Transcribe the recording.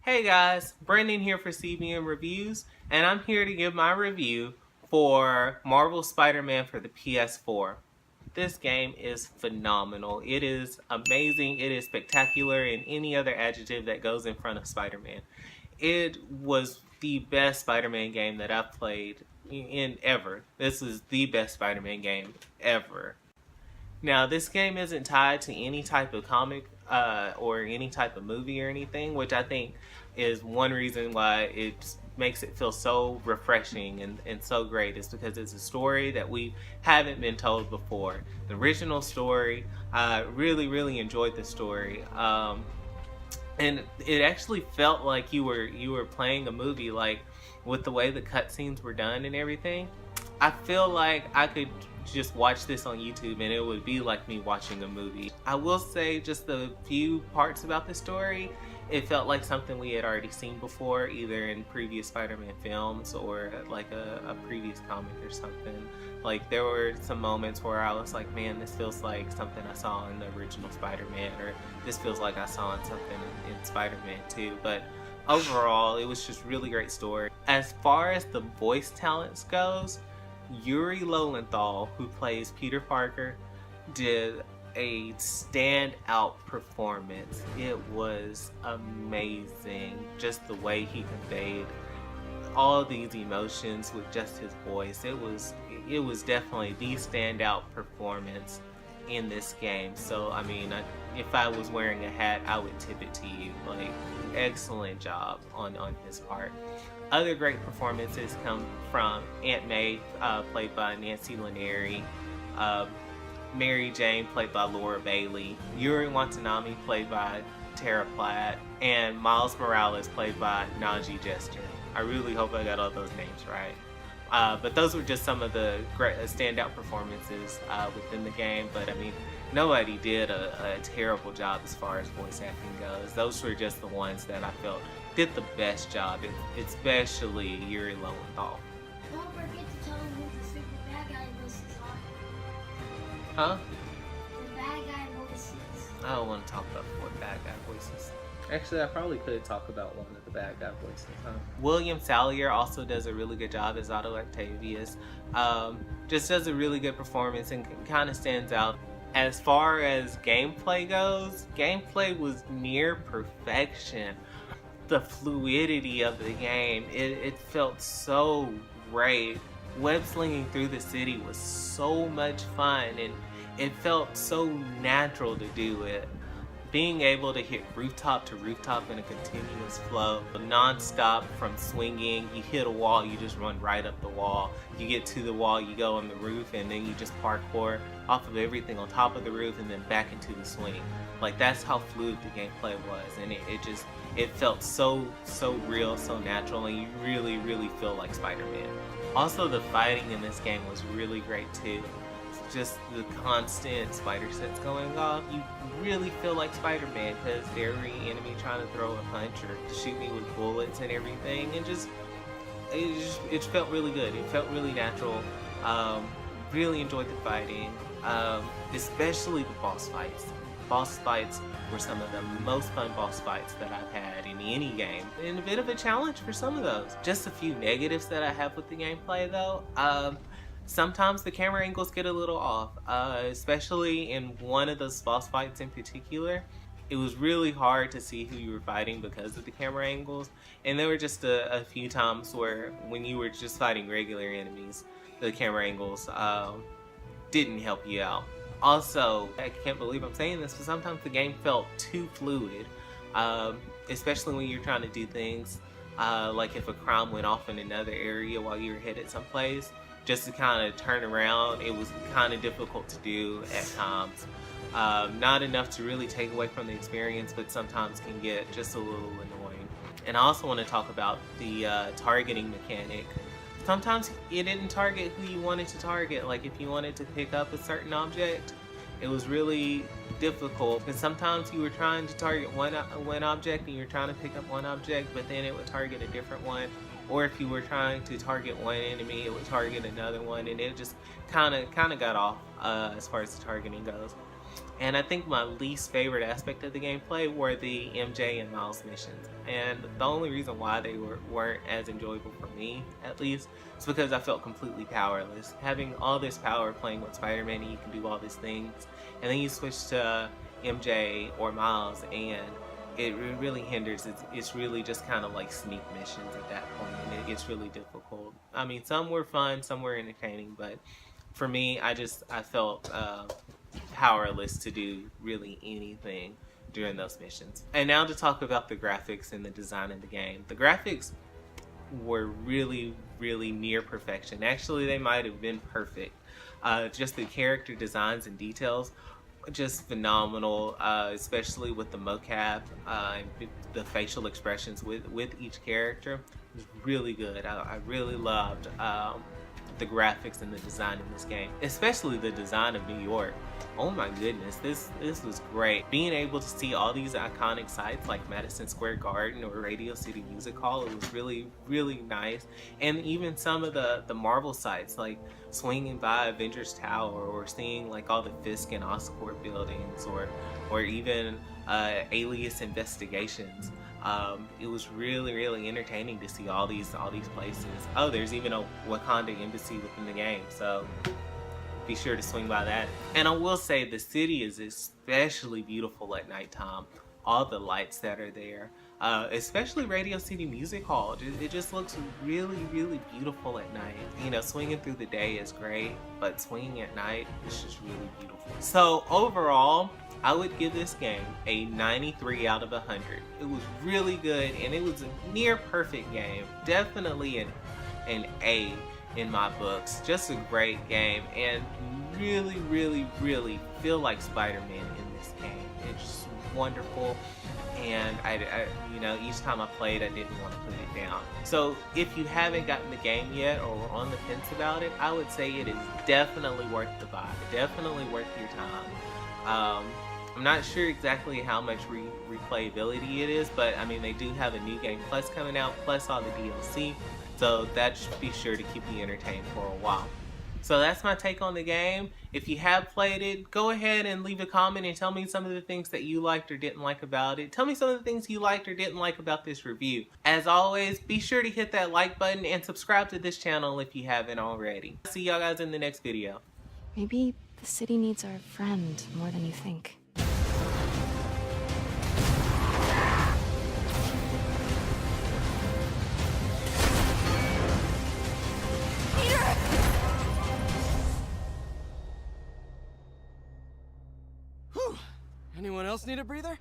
Hey guys, Brendan here for CBN Reviews, and I'm here to give my review for Marvel Spider-Man for the PS4. This game is phenomenal. It is amazing. It is spectacular, and any other adjective that goes in front of Spider-Man. It was the best Spider-Man game that I've played in ever. This is the best Spider-Man game ever. Now, this game isn't tied to any type of comic or any type of movie or anything, which I think is one reason why it makes it feel so refreshing and so great, is because it's a story that we haven't been told before. The original story, I really enjoyed the story. And it actually felt like you were playing a movie, like with the way the cutscenes were done and everything. I feel like I could just watch this on YouTube and it would be like me watching a movie. I will say just a few parts about the story. It felt like something we had already seen before, either in previous Spider-Man films or like a previous comic or something. Like there were some moments where I was like, man, this feels like something I saw in the original Spider-Man, or this feels like I saw in something in Spider-Man 2. But overall, it was just really great story. As far as the voice talents goes, Yuri Lowenthal, who plays Peter Parker, did a standout performance. It was amazing, just the way he conveyed all these emotions with just his voice. It was definitely the standout performance in this game. So I mean, if I was wearing a hat, I would tip it to you. Like, excellent job on his part. Other great performances come from Aunt May, played by Nancy Laneri, Mary Jane, played by Laura Bailey, Yuri Watanabe, played by Tara Platt, and Miles Morales, played by Najee Jester. I really hope I got all those names right. But those were just some of the great standout performances within the game. But I mean, nobody did a terrible job as far as voice acting goes. Those were just the ones that I felt did the best job, especially Yuri Lowenthal. Don't forget to tell them who the super bad guy voices are. Huh? The bad guy voices. I don't want to talk about the 4 bad guy voices. Actually, I probably could talk about one of the bad guy voices, huh? William Sallier also does a really good job as Otto Octavius. Just does a really good performance and kind of stands out. As far as gameplay goes, gameplay was near perfection. The fluidity of the game, it felt so great. Web slinging through the city was so much fun, and it felt so natural to do it. Being able to hit rooftop to rooftop in a continuous flow, non-stop from swinging. You hit a wall, you just run right up the wall. You get to the wall, you go on the roof, and then you just parkour off of everything on top of the roof and then back into the swing. Like, that's how fluid the gameplay was, and it felt so real, so natural, and you really feel like Spider-Man. Also, the fighting in this game was really great too. Just the constant spider sense going off. You really feel like Spider-Man, because every enemy trying to throw a punch or shoot me with bullets and everything, and it felt really good. It felt really natural. Really enjoyed the fighting, especially the boss fights. Boss fights were some of the most fun boss fights that I've had in any game, and a bit of a challenge for some of those. Just a few negatives that I have with the gameplay though. Sometimes the camera angles get a little off, especially in one of those boss fights in particular. It was really hard to see who you were fighting because of the camera angles, and there were just a few times where when you were just fighting regular enemies, the camera angles didn't help you out. Also, I can't believe I'm saying this, but sometimes the game felt too fluid, especially when you're trying to do things like if a crime went off in another area while you were headed someplace. Just to kind of turn around, it was kind of difficult to do at times. Not enough to really take away from the experience, but sometimes can get just a little annoying. And I also want to talk about the targeting mechanic. Sometimes it didn't target who you wanted to target. Like if you wanted to pick up a certain object, it was really difficult, because sometimes you were trying to target one object and you were trying to pick up one object, but then it would target a different one. Or if you were trying to target one enemy, it would target another one, and it just kind of got off as far as the targeting goes. And I think my least favorite aspect of the gameplay were the MJ and Miles missions. And the only reason why they weren't as enjoyable for me, at least, is because I felt completely powerless. Having all this power playing with Spider-Man and you can do all these things, and then you switch to MJ or Miles and it really hinders. It's really just kind of like sneak missions at that point, and it gets really difficult. I mean, some were fun, some were entertaining, but for me, I felt powerless to do really anything during those missions. And now to talk about the graphics and the design of the game. The graphics were really, really near perfection. Actually, they might have been perfect. Just the character designs and details, just phenomenal, especially with the mocap and the facial expressions with each character. It was really good. I really loved the graphics and the design in this game, especially the design of New York. Oh my goodness, this was great. Being able to see all these iconic sites like Madison Square Garden or Radio City Music Hall, it was really, really nice. And even some of the Marvel sites, like swinging by Avengers Tower or seeing like all the Fisk and Oscorp buildings, or even Alias Investigations. It was really, really entertaining to see all these places. Oh, there's even a Wakanda embassy within the game, so be sure to swing by that. And I will say the city is especially beautiful at nighttime. All the lights that are there, especially Radio City Music Hall, it just looks really, really beautiful at night. You know, swinging through the day is great, but swinging at night is just really beautiful. So overall, I would give this game a 93 out of 100. It was really good, and it was a near perfect game. Definitely an A in my books. Just a great game, and really, really, really feel like Spider-Man in this game. It's just wonderful, and I you know, each time I played, I didn't want to put it down. So if you haven't gotten the game yet or were on the fence about it, I would say it is definitely worth the buy. Definitely worth your time. I'm not sure exactly how much replayability it is, but I mean, they do have a New Game Plus coming out, plus all the DLC, so that should be sure to keep you entertained for a while. So that's my take on the game. If you have played it, go ahead and leave a comment and tell me some of the things that you liked or didn't like about it. Tell me some of the things you liked or didn't like about this review. As always, be sure to hit that like button and subscribe to this channel if you haven't already. See y'all guys in the next video. Maybe the city needs our friend more than you think. Anyone else need a breather?